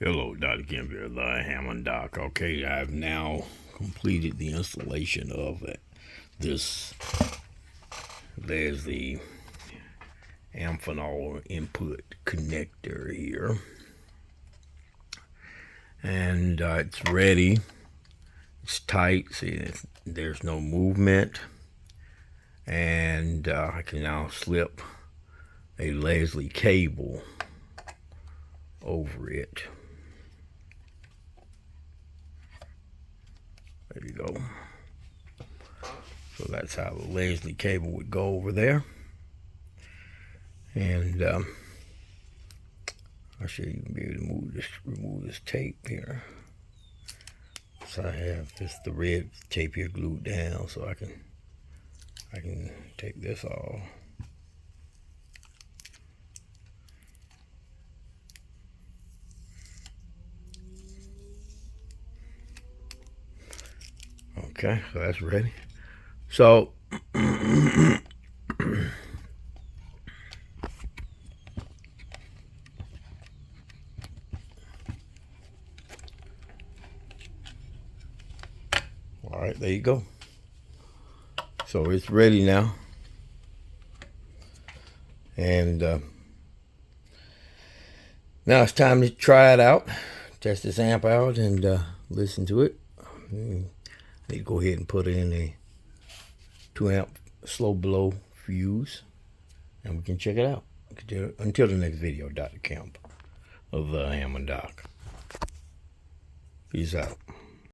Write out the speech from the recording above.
Hello, Dr. Kemp here, the Hammond Doc. Okay, I've now completed the installation of it. There's the Amphenol input connector here. And it's ready. It's tight. See, there's no movement. And I can now slip a Leslie cable over it. There you go. So that's how the Leslie cable would go over there. And I'll show you be able to remove this tape here. So I have the red tape here glued down, so I can take this off. Okay, so that's ready. So all right, there you go. So it's ready now. And now it's time to try it out, test this amp out, and listen to it. I need to go ahead and put in a 2 amp slow blow fuse, and we can check it out. Until the next video, Dr. Kemp of the Hammond Doc. Peace out.